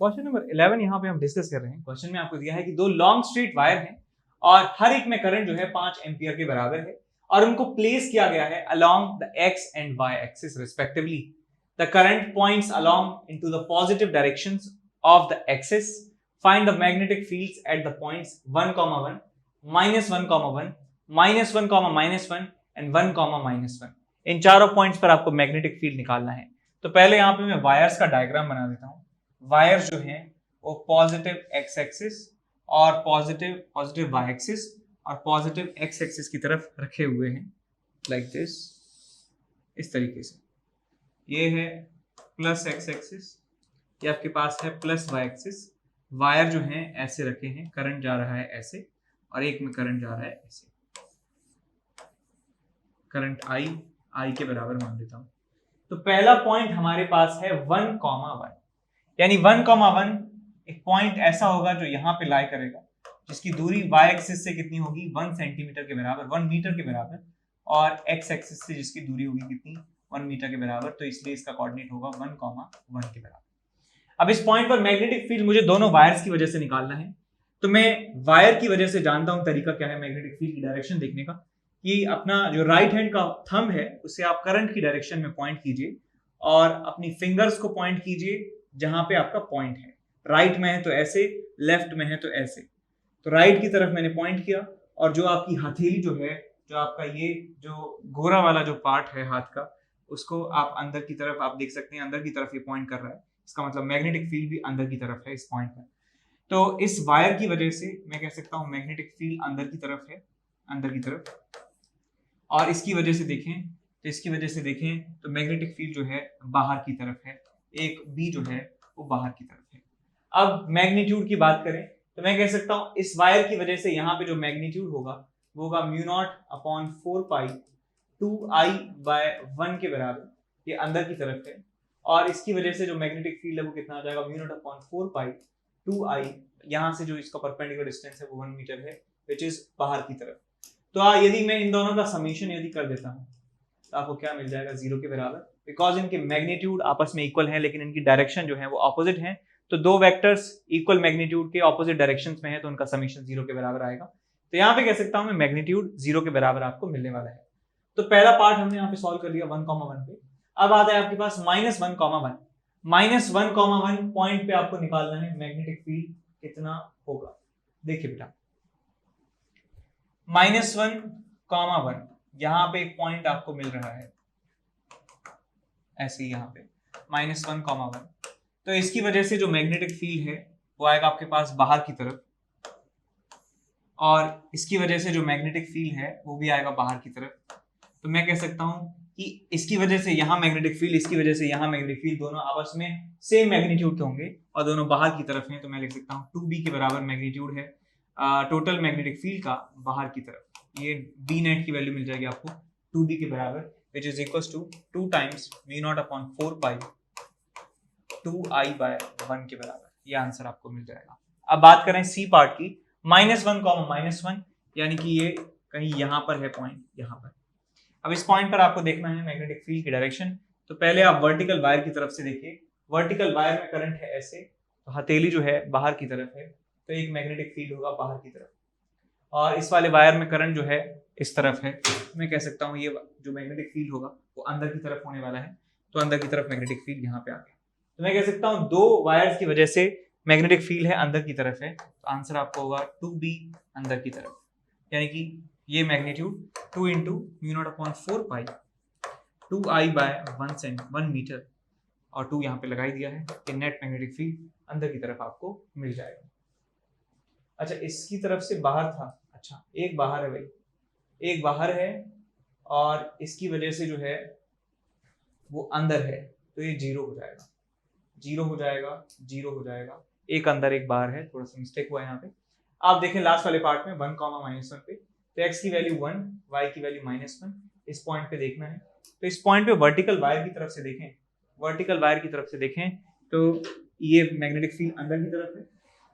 Question number 11 यहाँ पे हम डिस्कस कर रहे हैं। क्वेश्चन में आपको दिया है कि दो लॉन्ग स्ट्रेट वायर हैं और हर एक में करंट जो है 5 एम्पियर के बराबर है और उनको प्लेस किया गया है along the x and y axis respectively. The current points along into the positive directions of the axis. Find the magnetic fields at the points 1, 1, -1, 1, -1, -1 and 1, -1. इन चारों पॉइंट्स पर आपको मैग्नेटिक फील्ड निकालना है। तो पहले यहाँ पे मैं वायर्स का डायग्राम बना देता हूँ। वायर जो है वो पॉजिटिव एक्स एक्सिस और पॉजिटिव वाई एक्सिस और पॉजिटिव एक्स एक्सिस की तरफ रखे हुए हैं लाइक दिस, इस तरीके से। ये है प्लस एक्स एक्सिस, ये आपके पास है प्लस वाई एक्सिस। वायर जो है ऐसे रखे हैं, करंट जा रहा है ऐसे और एक में करंट जा रहा है ऐसे। करंट आई के बराबर मान लेता हूं। तो पहला पॉइंट हमारे पास है 1, 1, यानी 1, 1 एक पॉइंट ऐसा होगा जो यहाँ पे लाई करेगा, जिसकी दूरी y एक्सिस से कितनी होगी 1 सेंटीमीटर के बराबर, 1 मीटर के बराबर, और x एक्सिस से जिसकी दूरी होगी कितनी 1 मीटर के बराबर। तो इसलिए इसका कोऑर्डिनेट होगा 1, 1 के बराबर। अब इस पॉइंट पर मैग्नेटिक फील्ड मुझे दोनों वायर्स की वजह से निकालना है। तो मैं वायर की वजह से जानता हूं तरीका क्या है मैग्नेटिक फील्ड की डायरेक्शन देखने का, कि अपना जो राइट हैंड का थंब है उसे आप करंट की डायरेक्शन में पॉइंट कीजिए और अपनी फिंगर्स को पॉइंट कीजिए जहां पे आपका पॉइंट है। राइट में है तो ऐसे, लेफ्ट में है तो ऐसे। तो राइट की तरफ मैंने पॉइंट किया और जो आपकी हथेली जो है, जो आपका ये जो गोरा वाला जो पार्ट है हाथ का, उसको आप अंदर की तरफ आप देख सकते हैं, अंदर की तरफ ये पॉइंट कर रहा है। इसका मतलब मैग्नेटिक फील्ड भी अंदर की तरफ है इस पॉइंट पर। तो इस वायर की वजह से मैं कह सकता हूं मैग्नेटिक फील्ड अंदर की तरफ है, अंदर की तरफ। और इसकी वजह से देखें तो इसकी वजह से देखें तो मैग्नेटिक फील्ड जो है बाहर की तरफ है, एक बी जो है वो बाहर की तरफ है। अब मैग्नीट्यूड की बात करें तो मैं कह सकता हूं इस वायर की वजह से यहाँ पे जो मैग्नीट्यूड होगा वो होगा μ0/4 पाई 2I/1 के बराबर। ये अंदर की तरफ है और इसकी वजह से जो मैग्नेटिक फील्ड है वो कितना आ जाएगा μ0/4 पाई 2I, यहाँ से जो इसका परपेंडिकुलर डिस्टेंस है वो 1 मीटर है, विच इज बाहर की तरफ। तो यदि मैं इन दोनों का समीशन यदि कर देता हूँ तो आपको क्या मिल जाएगा 0 के बराबर, बिकॉज इनके मैग्नीट्यूड आपस में इक्वल है लेकिन इनकी डायरेक्शन जो है वो ऑपोजिट है। तो दो वेक्टर्स इक्वल मैग्नीट्यूड के ऑपोजिट डायरेक्शंस में है तो उनका समीशन 0 के बराबर आएगा। तो यहाँ पे कह सकता हूँ मैं मैग्नीट्यूड 0 के बराबर आपको मिलने वाला है। तो पहला पार्ट हमने यहाँ पे सॉल्व कर लिया 1, 1 पे। अब आता है आपके पास -1, 1, -1, 1 पॉइंट पे आपको निकालना है मैग्नेटिक फील्ड कितना होगा। देखिए बेटा, -1, 1 यहाँ पे एक पॉइंट आपको मिल रहा है ऐसे, यहाँ पे -1, 1। तो इसकी वजह से जो मैग्नेटिक फील्ड है वो आएगा आपके पास बाहर की तरफ, और इसकी वजह से जो मैग्नेटिक फील्ड है वो भी आएगा बाहर की तरफ। तो मैं कह सकता हूं कि इसकी वजह से यहाँ मैग्नेटिक फील्ड, इसकी वजह से यहाँ मैग्नेटिक फील्ड, दोनों आपस में सेम मैग्नीट्यूड के होंगे और दोनों बाहर की तरफ हैं। तो मैं लिख सकता हूँ 2b के बराबर मैग्नीट्यूड है टोटल मैग्नेटिक फील्ड का बाहर की तरफ। ये b नेट की वैल्यू मिल जाएगी आपको 2b के बराबर, which is equals to 2 times μ0/4 pi 2I/1 के बराबर। ये आंसर आपको मिल जाएगा। अब बात करें सी पार्ट की, -1, -1 यानी कि ये कहीं यहाँ पर है पॉइंट, यहाँ पर। अब इस पॉइंट पर आपको देखना है मैग्नेटिक फील्ड की डायरेक्शन। तो पहले आप वर्टिकल वायर की तरफ से देखिए। वर्टिकल वायर में करंट है ऐसे, तो हथेली जो है बाहर की तरफ है, तो एक मैग्नेटिक फील्ड होगा बाहर की तरफ। और इस वाले वायर में करंट जो है इस तरफ है, मैं कह सकता हूँ ये जो मैग्नेटिक फील्ड होगा वो अंदर की तरफ होने वाला है। तो अंदर की तरफ मैग्नेटिक फील्ड यहाँ पे आ गया। तो मैं कह सकता हूँ दो वायर्स की वजह से मैग्नेटिक फील्ड है अंदर की तरफ है। तो आंसर आपको होगा 2b अंदर की तरफ, यानी कि ये मैग्नीट्यूड 2 × μ0/4 पाई 2I/1 मीटर, और 2 यहाँ पे लगा ही दिया है कि नेट मैग्नेटिक फील्ड अंदर की तरफ आपको मिल जाएगा। अच्छा, इसकी तरफ से बाहर था, अच्छा एक बाहर है भाई, एक बाहर है और इसकी वजह से जो है वो अंदर है, तो ये 0 हो जाएगा, 0 हो जाएगा, 0 हो जाएगा। एक अंदर एक बाहर है, थोड़ा सा मिस्टेक हुआ है यहाँ पे। आप देखें लास्ट वाले पार्ट में 1, -1 पे, तो x की वैल्यू 1, y की वैल्यू -1, इस पॉइंट पे देखना है। तो इस पॉइंट पे वर्टिकल वायर की तरफ से देखें, वर्टिकल वायर की तरफ से देखें तो ये मैग्नेटिक फील्ड अंदर की तरफ है,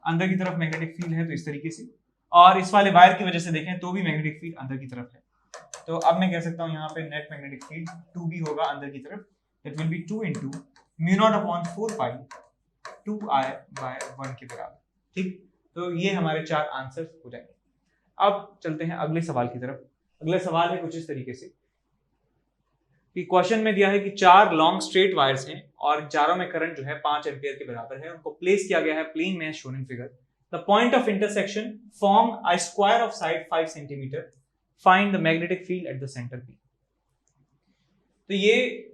अंदर की तरफ मैग्नेटिक फील्ड है तो इस तरीके से, और इस वाले वायर की वजह से देखें तो भी मैग्नेटिक फील्ड अंदर की तरफ है। तो अब मैं कह सकता हूँ यहाँ पे नेट मैग्नेटिक फील्ड 2b होगा अंदर की तरफ, that will B 2 × μ0/4 pi 2i/1 के बराबर। ठीक, तो ये हमारे 4 आंसर्स हो जाएंगे। अब चलते हैं अगले सवाल की तरफ। अगला सवाल है कुछ इस तरीके से कि क्वेश्चन में दिया है कि 4 लॉन्ग स्ट्रेट वायर्स हैं और चारों में करंट जो है 5 एम्पियर के बराबर है। उनको प्लेस किया गया है प्लेन में shown in figure. The point of intersection form a square of side 5 centimetre. Find the magnetic field at the centre P. तो ये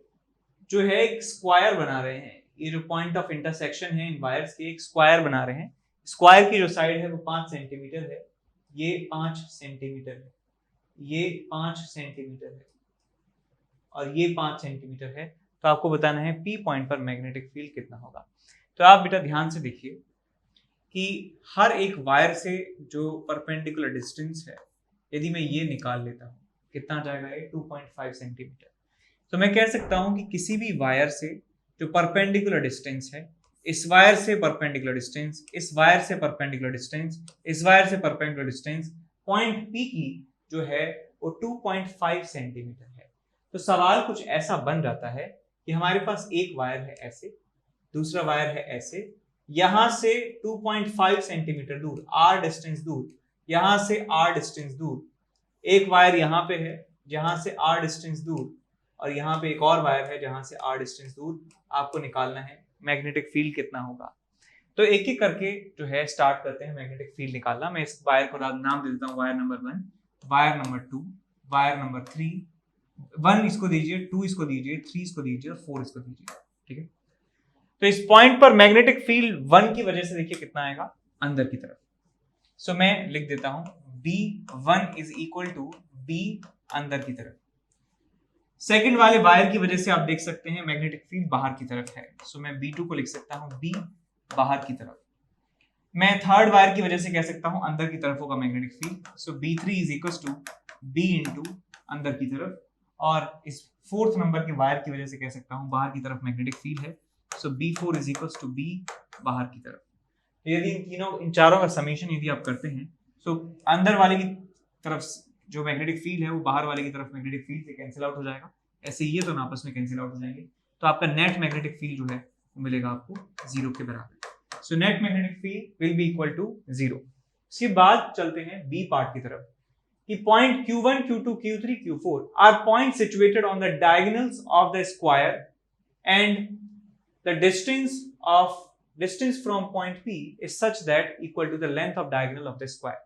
जो है एक स्क्वायर बना रहे हैं, ये जो पॉइंट ऑफ इंटरसेक्शन है इन वायर्स के, एक स्क्वायर बना रहे हैं। स्क्वायर की जो साइड है वो 5 सेंटीमीटर है, ये 5 सेंटीमीटर है, ये 5 सेंटीमीटर है और ये 5 सेंटीमीटर है। तो आपको बताना है पी पॉइंट पर मैग्नेटिक फील्ड कितना होगा। तो आप बेटा ध्यान से देखिए कि हर एक वायर से जो परपेंडिकुलर डिस्टेंस है, यदि मैं ये निकाल लेता हूँ, कितना आ जाएगा ये 2.5 सेंटीमीटर। तो मैं कह सकता हूं कि किसी भी वायर से जो परपेंडिकुलर डिस्टेंस है, इस वायर से परपेंडिकुलर डिस्टेंस, इस वायर से परपेंडिकुलर डिस्टेंस, इस वायर से परपेंडिकुलर डिस्टेंस, पॉइंट पी की जो है वो 2.5 सेंटीमीटर है। तो सवाल कुछ ऐसा बन जाता है कि हमारे पास एक वायर है ऐसे, दूसरा वायर है ऐसे, यहां से 2.5 सेंटीमीटर दूर, r डिस्टेंस दूर, यहां से r डिस्टेंस दूर, एक वायर यहां पे है जहां से r डिस्टेंस दूर, और यहाँ पे एक और वायर है जहां से r डिस्टेंस दूर। आपको निकालना है मैग्नेटिक फील्ड कितना होगा। तो एक एक करके जो है स्टार्ट करते हैं मैग्नेटिक फील्ड निकालना। मैं इस वायर को नाम दे देता हूँ wire number 1, wire number 2, wire number 3, 1 इसको दीजिए, 2 इसको दीजिए, 3 इसको दीजिए और 4 इसको दीजिए। ठीक है, तो इस पॉइंट पर मैग्नेटिक फील्ड 1 की वजह से देखिए कितना आएगा अंदर की तरफ। सो मैं लिख देता हूं B1 is equal to B अंदर की तरफ। सेकंड वाले वायर की वजह से आप देख सकते हैं मैग्नेटिक फील्ड बाहर की तरफ है। सो मैं B2 को लिख सकता हूं B बाहर की तरफ। मैं थर्ड वायर की वजह से कह सकता हूं अंदर की तरफ होगा magnetic field. So B3 is equal to B into अंदर की तरफ, और इस फोर्थ नंबर के वायर की वजह से कह सकता हूं बाहर की तरफ मैग्नेटिक फील्ड है। So B4 is equal to B बाहर की तरफ। यदि इन चारों का समेशन यदि आप करते हैं, सो अंदर वाले की तरफ जो मैग्नेटिक फील्ड है वो बाहर वाले की तरफ मैग्नेटिक फील्ड से कैंसिल आउट हो जाएगा। ऐसे ये दोनों आपस में कैंसिल आउट हो जाएंगे, तो आपका नेट मैग्नेटिक फील्ड जो है वो मिलेगा आपको 0 के बराबर। So net magnetic field will be equal to 0। इसके बाद चलते हैं बी पार्ट की तरफ कि point Q1, Q2, Q3, Q4 are point situated on the diagonals of the square and the distance from point P is such that equal to the length of diagonal of the square।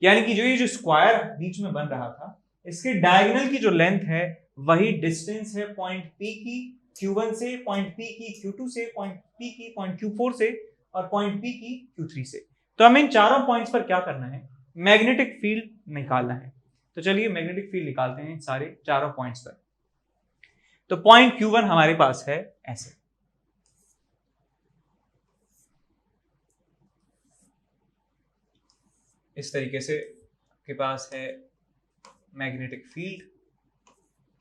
यानी कि ये जो square बीच में बन रहा था, इसके diagonal की जो लेंथ है वही डिस्टेंस है पॉइंट P की Q1 से, पॉइंट P की Q2 से, पॉइंट P की पॉइंट Q4 से और पॉइंट P की Q3 से। तो हमें इन चारों पॉइंट्स पर क्या करना है, मैग्नेटिक फील्ड निकालना है। तो चलिए मैग्नेटिक फील्ड निकालते हैं सारे चारों पॉइंट्स पर। तो पॉइंट Q1 हमारे पास है ऐसे, इस तरीके से आपके पास है मैग्नेटिक फील्ड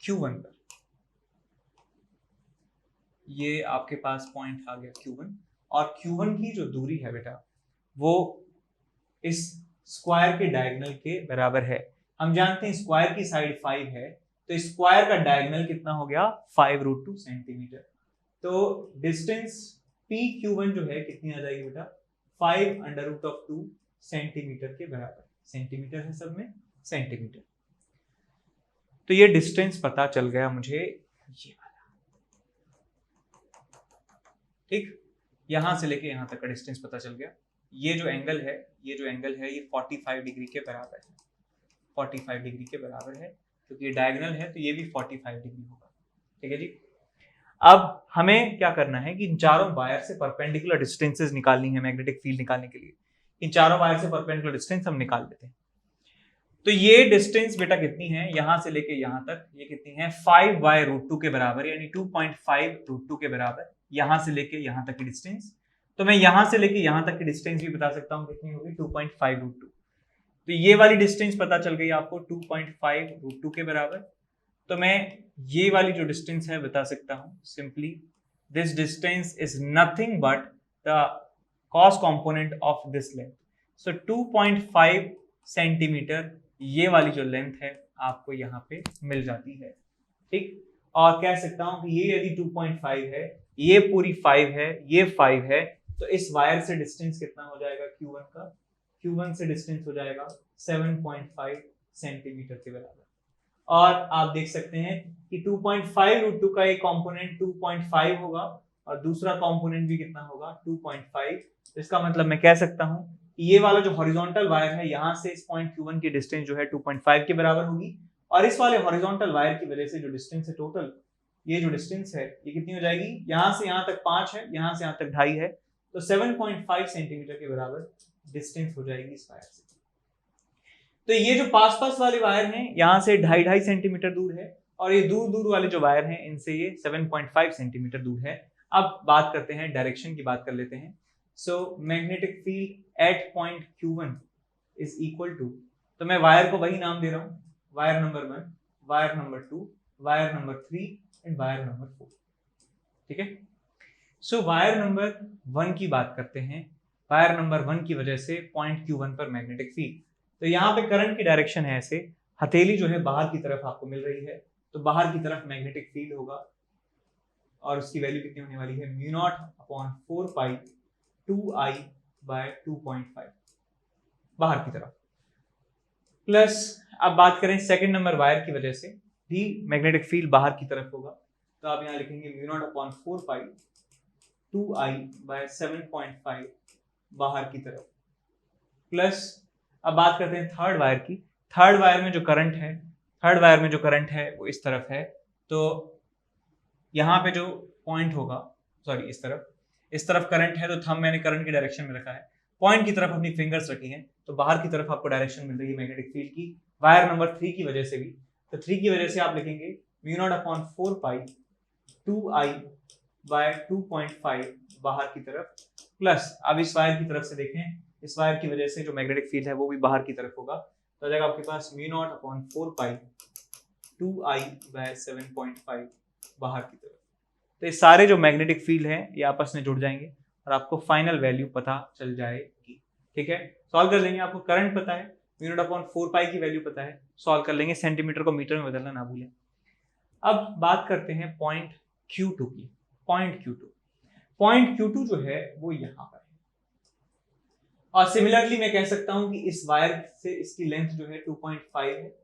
Q1 पर। ये आपके पास पॉइंट आ गया Q1, और Q1 की जो दूरी है बेटा वो इस स्क्वायर के डायगोनल के बराबर है। हम जानते हैं स्क्वायर की साइड 5 है, तो स्क्वायर का डायगोनल कितना हो गया 5√2 सेंटीमीटर। तो डिस्टेंस PQ1 जो है कितनी आ जाएगी बेटा 5√2 सेंटीमीटर के बराबर। सेंटीमीटर है सब में, सेंटीमीटर। तो ये डिस्टेंस पता चल गया मुझे ये वाला। ठीक, यहां से लेके यहां तक का डिस्टेंस पता चल गया। ये जो एंगल है, ये 45 डिग्री के बराबर है, 45 डिग्री के बराबर है, क्योंकि ये डायगोनल है तो ये भी 45 डिग्री होगा। ठीक है जी। अब हमें क्या करना है कि इन चारों वायर से परपेंडिकुलर डिस्टेंसेस निकालनी है मैग्नेटिक फील्ड निकालने के लिए। इन चारों वायर से परपेंडिकुलर डिस्टेंस हम निकाल लेते हैं। तो ये डिस्टेंस बेटा कितनी है, यहां से लेके यहां तक ये कितनी है 5/√2 के बराबर, यानी 2.5√2 के बराबर। यहां से लेके यहां तक की डिस्टेंस, तो मैं यहां से लेके यहां तक की डिस्टेंस भी बता सकता हूं कितनी होगी 2.5√2। तो ये वाली डिस्टेंस पता चल गई आपको 2.5√2 के बराबर। तो मैं ये वाली जो डिस्टेंस है बता सकता हूं simply this distance is nothing but the cos component of this length। so 2.5 centimetre ये वाली जो लेंथ है आपको यहाँ पे मिल जाती है। ठीक, और कह सकता हूं कि ये यदि 2.5 है, ये पूरी 5 है, ये 5 है, तो इस वायर से डिस्टेंस कितना हो जाएगा Q1 का? Q1 से डिस्टेंस हो जाएगा 7.5 सेंटीमीटर के बराबर। और आप देख सकते हैं कि 2.5 √2 का एक कंपोनेंट 2.5 होगा और दूसरा कंपोनेंट भी कितना होगा 2.5। तो इसका मतलब मैं कह सकता हूं कि ये वाला जो हॉरिजॉन्टल वायर है यहां से इस पॉइंट Q1 की डिस्टेंस जो है 2.5 के बराबर होगी, और इस वाले हॉरिजॉन्टल वायर की वजह से जो डिस्टेंस है टोटल, ये जो डिस्टेंस है ये कितनी हो जाएगी, यहां से यहां तक 5 है, यहां से यहां तक 2.5 है, तो 7.5 सेंटीमीटर के बराबर डिस्टेंस हो जाएगी इस वायर से। तो ये जो पास पास वाले वायर हैं यहां से 2.5 सेंटीमीटर दूर है, और ये दूर दूर वाले जो वायर हैं इनसे ये 7.5 सेंटीमीटर दूर है। अब बात करते हैं डायरेक्शन की, बात कर लेते हैं। So magnetic field at point Q1 is equal to, तो मैं वायर को वही नाम दे रहा हूं, wire number 1, wire number 2, wire number 3 and wire number 4। ठीक है, सो वायर नंबर 1 की बात करते हैं। वायर नंबर 1 की वजह से पॉइंट Q1 पर मैग्नेटिक फील्ड, तो यहाँ पे करंट की डायरेक्शन है ऐसे, हथेली जो है बाहर की तरफ आपको मिल रही है, तो बाहर की तरफ मैग्नेटिक फील्ड होगा और उसकी वैल्यू कितनी होने वाली है, μ0/4 पाई 2I/2.5 बाहर की तरफ। प्लस अब बात करें सेकंड नंबर वायर की वजह से भी मैग्नेटिक फील्ड बाहर की तरफ होगा, तो आप यहाँ लिखेंगे μ0/4 पाई 2I/7.5 बाहर की तरफ। प्लस अब बात करते हैं थर्ड वायर की। थर्ड वायर में जो करंट है वो इस तरफ है, तो यहाँ पे जो पॉइंट होगा, सॉरी इस तरफ करंट है, तो थंब मैंने करंट की डायरेक्शन में रखा है, पॉइंट की तरफ अपनी फिंगर्स रखी हैं, तो बाहर की तरफ आपको डायरेक्शन मिल रही है मैग्नेटिक फील्ड की, वायर नंबर 3 की वजह से भी। तो 3 की वजह से आप लिखेंगे μ0/4 पाई 2I/2.5 बाहर की तरफ। प्लस अब इस वायर की तरफ से देखें, इस वायर की वजह से जो मैग्नेटिक फील्ड है वो भी बाहर की तरफ होगा, तो आ जाएगा आपके पास μ0/4 पाई 2I/7.5 बाहर की तरफ। तो ये सारे जो मैग्नेटिक फील्ड हैं ये आपस में जुड़ जाएंगे और आपको फाइनल वैल्यू पता चल जाएगी। ठीक है, सॉल्व कर लेंगे। आपको करंट पता है, μ0/4 पाई की वैल्यू पता है, सॉल्व कर लेंगे। सेंटीमीटर को मीटर में बदलना ना भूलें। अब बात करते हैं पॉइंट Q2 की। पॉइंट Q2 जो है वो यहाँ पर है, और सिमिलरली मैं कह सकता हूं कि इस वायर से इसकी लेंथ जो है 2.5 है,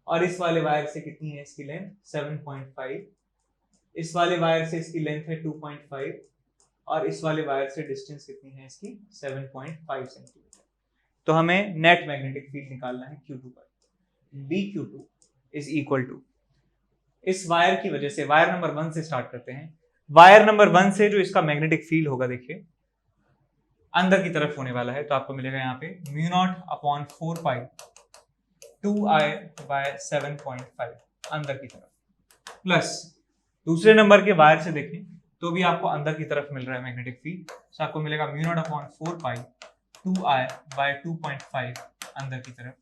और इस वाले वायर से कितनी है इसकी लेंथ 7.5, इस वाले वायर से इसकी लेंथ है 2.5, और इस वाले वायर से डिस्टेंस कितनी है इसकी 7.5 सेंटीमीटर। तो हमें नेट मैग्नेटिक फील्ड निकालना है Q2 पर। BQ2 इज इक्वल टू, इस वायर की वजह से, वायर नंबर 1 से स्टार्ट करते हैं। वायर नंबर 1 से जो इसका मैग्नेटिक फील्ड होगा, देखिए अंदर की तरफ होने वाला है, तो आपको मिलेगा यहाँ पे μ0/4 पाई 2I/7.5 अंदर की तरफ। प्लस दूसरे नंबर के वायर से देखें तो भी आपको अंदर की तरफ मिल रहा है मैग्नेटिक फील्ड, तो आपको मिलेगा μ0/4 पाई 2I/2.5 अंदर की तरफ।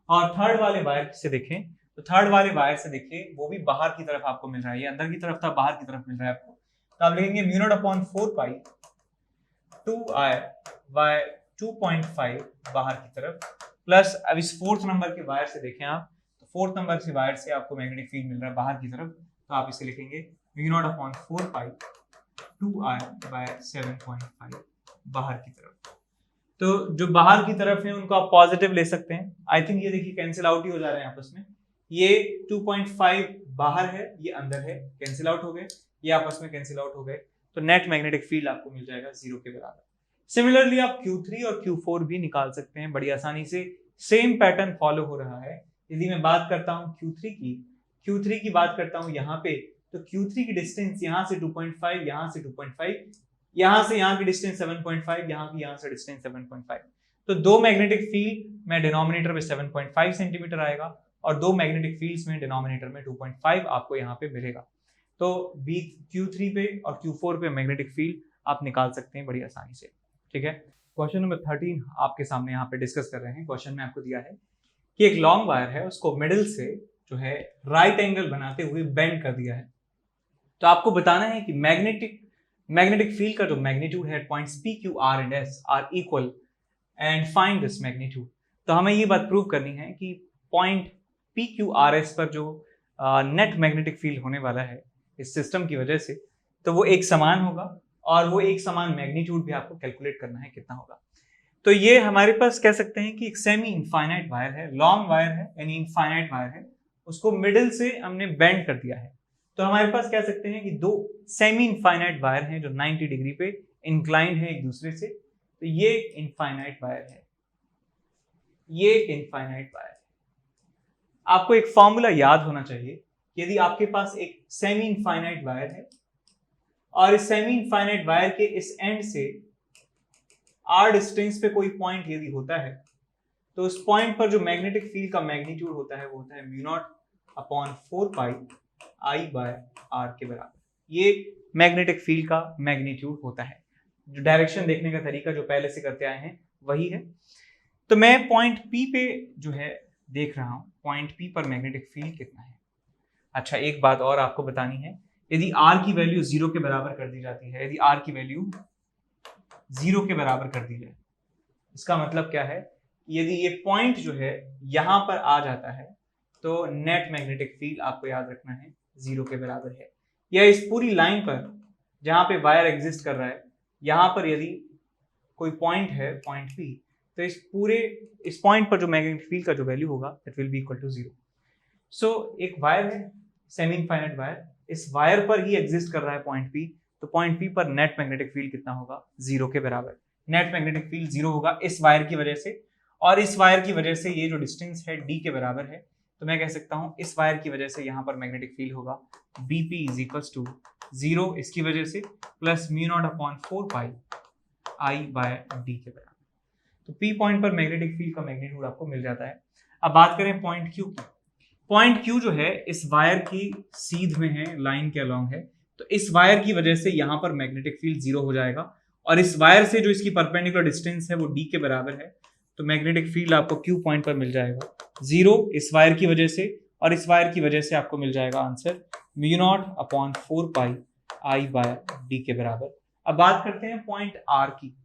और थर्ड वाले वायर से देखें, तो थर्ड वाले वायर से देखिए वो भी बाहर की तरफ आपको मिल रहा है, ये अंदर की तरफ था, बाहर की तरफ मिल रहा है आपको, तो आप लिखेंगे μ0/4 पाई 2I/2.5 बाहर की तरफ। प्लस अब इस फोर्थ नंबर के वायर से देखें आप, तो फोर्थ नंबर के वायर से आपको मैग्नेटिक फील्ड मिल रहा है बाहर की तरफ, तो आप इसे लिखेंगे μ0/4 पाई 2I/7.5 बाहर की तरफ। तो जो बाहर की तरफ है उनको आप पॉजिटिव ले सकते हैं। आई थिंक ये देखिए कैंसिल आउट ही हो जा रहे हैं आपस में, ये 2.5 बाहर है, ये अंदर है, कैंसिल आउट हो गए, ये आपस में कैंसिल आउट हो गए, तो नेट मैग्नेटिक फील्ड आपको मिल जाएगा 0 के बराबर। सिमिलरली आप Q3 और Q4 भी निकाल सकते हैं बड़ी आसानी से, सेम पैटर्न फॉलो हो रहा है। यदि मैं बात करता हूं Q3 की बात करता हूं यहाँ पे, तो Q3 की डिस्टेंस यहाँ से 2.5, यहाँ से 2.5, यहाँ से यहाँ की डिस्टेंस 7.5, यहाँ से डिस्टेंस 7.5, तो दो मैग्नेटिक फील्ड में डिनोमिनेटर में 7.5 सेंटीमीटर आएगा और दो मैग्नेटिक फील्ड्स में डिनोमिनेटर में 2.5 आपको यहाँ पे मिलेगा। तो Q3 पे और Q4 पे मैग्नेटिक फील्ड आप निकाल सकते हैं बड़ी आसानी से। ठीक है, क्वेश्चन नंबर 13 आपके सामने यहाँ पे डिस्कस कर रहे हैं। क्वेश्चन में आपको दिया है कि एक लॉन्ग वायर है, उसको मिडिल से जो है राइट एंगल बनाते हुए बेंड कर दिया है, तो आपको बताना है कि मैग्नेटिक फील्ड का जो मैग्नीट्यूड है points P, Q, R and S are equal and find this magnitude. तो हमें ये बात प्रूव करनी है कि point P, Q, R, S पर जो नेट मैग्नेटिक फील्ड होने वाला है इस सिस्टम की वजह से, तो वो एक समान होगा और वो एक समान मैग्नीट्यूड भी आपको कैलकुलेट करना है कितना होगा। तो ये हमारे पास कह सकते हैं कि एक सेमी इनफाइनाइट वायर है, लॉन्ग वायर है यानी इनफाइनाइट वायर है, उसको मिडिल से हमने बेंड कर दिया है। तो हमारे पास कह सकते हैं कि दो सेमी इनफाइनाइट वायर हैं जो 90 डिग्री पे इंक्लाइंड है एक दूसरे से। तो ये इनफाइनाइट वायर है, ये इनफाइनाइट वायर है। आपको एक फॉर्मूला याद होना चाहिए, यदि आपके पास एक सेमी इनफाइनाइट वायर है और इस सेमी इनफाइनाइट वायर के इस एंड से r डिस्टेंस पे कोई पॉइंट यदि होता है, तो उस पॉइंट पर जो मैग्नेटिक फील्ड का मैग्नीट्यूड होता है वो होता है mu naught upon 4 pi I by R के बराबर। ये मैग्नेटिक फील्ड का मैग्नीट्यूड होता है। जो डायरेक्शन देखने का तरीका जो पहले से करते आए हैं वही है। तो मैं पॉइंट P पे जो है देख रहा हूं, पॉइंट P पर मैग्नेटिक फील्ड कितना है। अच्छा, एक बात और आपको बतानी है, यदि r की वैल्यू 0 के बराबर कर दी जाती है, यदि r की वैल्यू 0 के बराबर कर दी जाए, इसका मतलब क्या है, यदि ये पॉइंट जो है यहां पर आ जाता है तो नेट मैग्नेटिक फील्ड आपको याद रखना है 0 के बराबर है। या इस पूरी लाइन पर जहां पे वायर एग्जिस्ट कर रहा है, यहां पर यदि कोई पॉइंट है, पॉइंट P, तो इस पॉइंट पर जो मैग्नेटिक फील्ड का जो वैल्यू होगा that will be equal to 0। So एक वायर है, सेमी इनफाइनाइट वायर, इस वायर पर ही एग्जिस्ट कर रहा है पॉइंट P, तो पॉइंट P पर नेट मैग्नेटिक फील्ड कितना होगा, 0 के बराबर। नेट मैग्नेटिक फील्ड 0 होगा इस वायर की वजह से, और इस वायर की वजह से ये जो डिस्टेंस है d के बराबर है, तो मैं कह सकता हूं इस वायर की वजह से यहाँ पर मैग्नेटिक फील्ड होगा BP इज इक्वल्स टू 0 इसकी वजह से plus mu naught upon 4 pi I bye D के बराबर। तो P पॉइंट पर मैग्नेटिक फील्ड का मैग्नीट्यूड आपको मिल जाता है। अब बात करें पॉइंट Q की। पॉइंट Q जो है इस वायर की सीध में है, लाइन के अलॉन्ग है, तो इस वायर की वजह से यहाँ पर मैग्नेटिक फील्ड 0 हो जाएगा, और इस वायर से जो इसकी परपेंडिकुलर डिस्टेंस है वो d के बराबर है, तो मैग्नेटिक फील्ड आपको Q पॉइंट पर मिल जाएगा 0 इस वायर की वजह से, और इस वायर की वजह से आपको मिल जाएगा answer mu naught upon 4 pi I bye D के बराबर। अब बात करते हैं पॉइंट R की।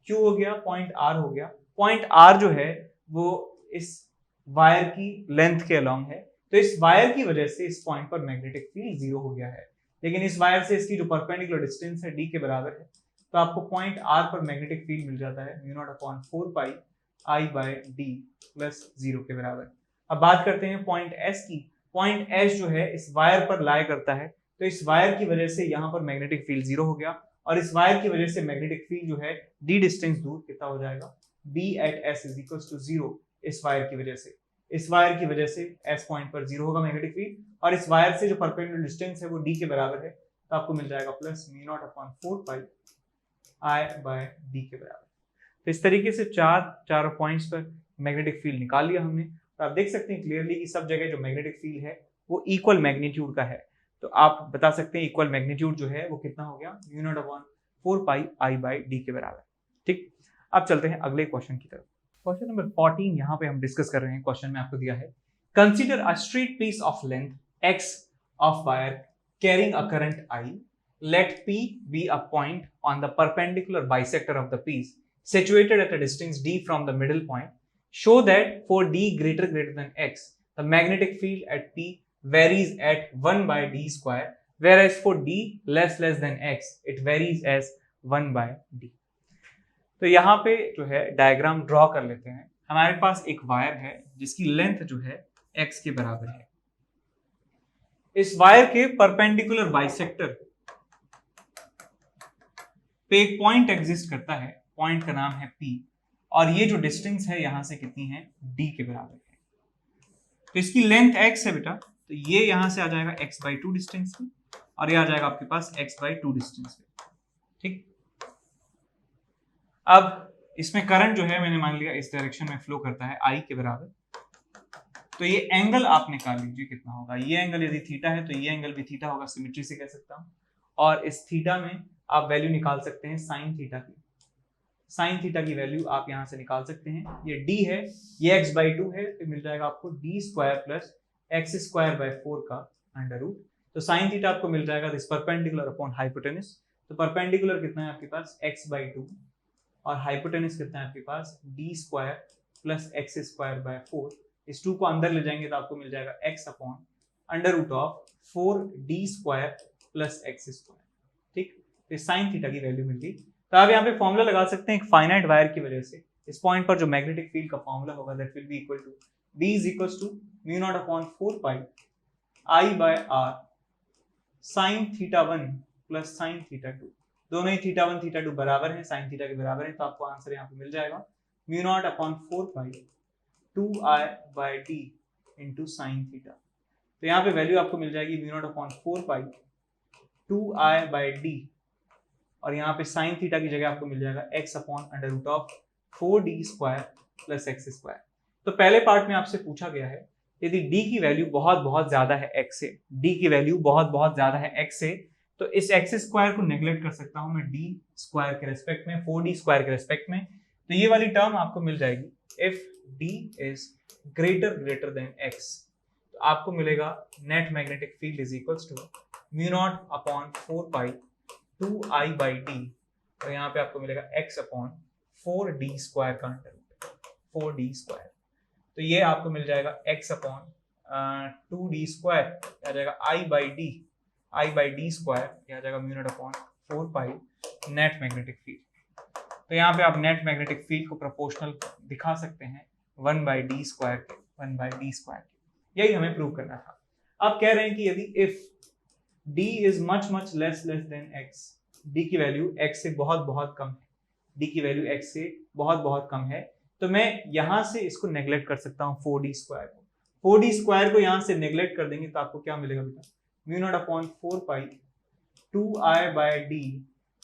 Q हो गया, पॉइंट R हो गया। पॉइंट R जो है वो इस वायर की लेंथ के अलॉन्ग है, तो इस वायर की वजह से इस पॉइंट पर मैग्नेटिक फील्ड 0 हो गया है, लेकिन इस वायर से इसकी जो परपेंडिकुलर डिस्टेंस है d के बराबर है, तो आपको पॉइंट R पर मैग्नेटिक फील्ड मिल जाता है mu naught upon 4 pi I bye D plus 0 के बराबर। अब बात करते हैं पॉइंट S की। पॉइंट S जो है इस वायर पर लाई करता है, तो इस वायर की वजह से यहाँ पर मैग्नेटिक फील्ड 0 हो गया, और इस वायर की वजह से मैग्नेटिक फील्ड जो है d डिस्टेंस दूर कितना हो जाएगा, B at S is equal to 0 इस वायर की वजह से। इस वायर की वजह से S पॉइंट पर 0 होगा मैग्नेटिक फील्ड, और इस वायर से जो परपेंडिकुलर डिस्टेंस है वो d के बराबर है, तो आपको मिल जाएगा plus mu naught upon 4 pi I bye D के बराबर। तो इस तरीके से चारों पॉइंट्स पर मैग्नेटिक फील्ड निकाल लिया हमने। तो आप देख सकते हैं क्लियरली कि सब जगह जो मैग्नेटिक फील्ड है वो इक्वल मैग्नीट्यूड का है, तो आप बता सकते हैं इक्वल मैग्नीट्यूड जो है वो कितना हो गया, mu naught upon 4 pi I bye D के बराबर। ठीक, अब चलते हैं अगले क्वेश्चन की तरफ। क्वेश्चन नंबर 14 यहाँ पे हम डिस्कस कर रहे हैं। क्वेश्चन में आपको दिया है, consider a straight piece of length x of wire carrying a current I, let P be a point on the perpendicular bisector of the piece situated at a distance d from the middle point. Show that for d greater than x, the magnetic field at P varies at 1 by d square, whereas for d less than x, it varies as 1 by d. तो यहाँ पे जो है diagram draw कर लेते हैं। हमारे पास एक वायर है जिसकी लेंथ जो है x के बराबर है। इस वायर के परपेंडिकुलर बाइसेक्टर पे एक पॉइंट एग्जिस्ट करता है, पॉइंट का नाम है P, और ये जो डिस्टेंस है यहां से कितनी है, d के बराबर है। तो इसकी लेंथ x है बेटा, तो ये यहां से आ जाएगा x/2 डिस्टेंस में, और ये आ जाएगा आपके पास x/2 डिस्टेंस में। ठीक, अब इसमें करंट जो है मैंने मान लिया इस डायरेक्शन में फ्लो करता है I के बराबर, तो ये एंगल आप निकाल लीजिए कितना होगा। ये एंगल यदि थीटा है तो ये एंगल भी थीटा होगा, सिमेट्री से कह सकता हूं, और इस थीटा में आप वैल्यू निकाल सकते हैं साइन थीटा की। साइन थीटा की वैल्यू आप यहां से निकाल सकते हैं। ये d है, ये x/2 है, तो मिल जाएगा आपको d स्क्वायर प्लस x²/4 का अंडर रूट। तो साइन थीटा आपको मिल जाएगा दिस परपेंडिकुलर अपॉन हाइपोटेनस। तो परपेंडिकुलर कितना है आपके पास, x/2, और हाइपोटेनस कितना है आपके पास, d स्क्वायर प्लस x²/4। इस 2 को अंदर ले जाएंगे तो आपको मिल जाएगा x upon under root of 4d square plus x²। ठीक, तो साइन थीटा की वैल्यू मिल गई। तो आप यहाँ पे फॉर्मूला लगा सकते हैं एक फाइनाइट वायर की वजह से। इस पॉइंट पर जो मैग्नेटिक फील्ड का फॉर्मूला होगा that will be equal to B is equals to mu naught upon 4 pi I by R sine theta 1 plus sine theta 2। दोनों ही थीटा 1 थीटा 2 बराबर हैं, साइन थीटा के बराबर हैं, तो आपको आंसर यहाँ पे मिल जाएगा mu naught upon 4 pi 2I by D into sine theta. तो यहाँ पे वैल्यू आपको मिल जाएगी mu naught upon 4 pi 2I by D, और यहाँ पे साइन थीटा की जगह आपको मिल जाएगा x upon under root of 4D square plus x square. तो पहले पार्ट में आपसे पूछा गया है यदि d की वैल्यू बहुत बहुत ज्यादा है x से, d की वैल्यू बहुत बहुत ज्यादा है x से, तो इस एक्स स्क्वायर को नेग्लेक्ट कर सकता हूं मैं d स्क्वायर के रेस्पेक्ट में, 4d स्क्वायर के रेस्पेक्ट में। तो ये वाली टर्म आपको मिल जाएगी if d is greater than x। तो आपको मिलेगा net magnetic field is equals to mu naught upon 4 pi 2I by D, और यहाँ पे आपको मिलेगा x अपॉन 4d स्क्वायर का अंडर रूट 4d स्क्वायर। तो ये आपको मिल जाएगा x अपॉन 2d स्क्वायर, आ जाएगा I बाई डी स्क्वायर, आ जाएगा म्यू नॉट अपॉन 4 पाई नेट मैग्नेटिक फील्ड। तो यहाँ पे आप नेट मैग्नेटिक फील्ड को प्रोपोर्शनल दिखा सकते हैं 1 बाई डी स्क्वायर के। यही हमें प्रूव करना था। अब कह रहे हैं कि यदि if d is much less than x, d की वैल्यू x से बहुत बहुत कम है, d की वैल्यू x से बहुत बहुत कम है, तो मैं यहां से इसको नेग्लेक्ट कर सकता हूं 4d स्क्वायर को। 4d स्क्वायर को यहां से नेग्लेक्ट कर देंगे तो आपको क्या मिलेगा बेटा, mu naught upon 4 pi 2I by d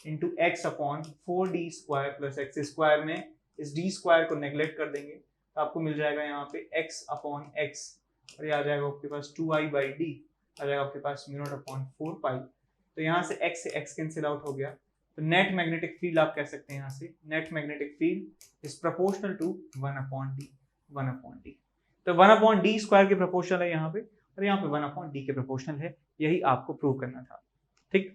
into x upon 4d square plus x square में इस d स्क्वायर को नेग्लेक्ट कर देंगे तो आपको मिल जाएगा यहाँ पे x अपॉन x, और ये आ जाएगा आपके पास 2I बाई d, आ जाएगा आपके पास म्यू नॉट अपॉन 4 पाई। तो यहाँ से x कैंसिल आउट हो गया, तो नेट मैग्नेटिक फील्ड आप कह सकते हैं यहाँ से net magnetic field is proportional to 1 upon D. तो 1 अपॉन डी स्क्वायर के प्रोपोर्शनल है यहाँ पे, और यहाँ पे 1 अपॉन डी के प्रोपोर्शनल है। यही आपको प्रूव करना था। ठीक।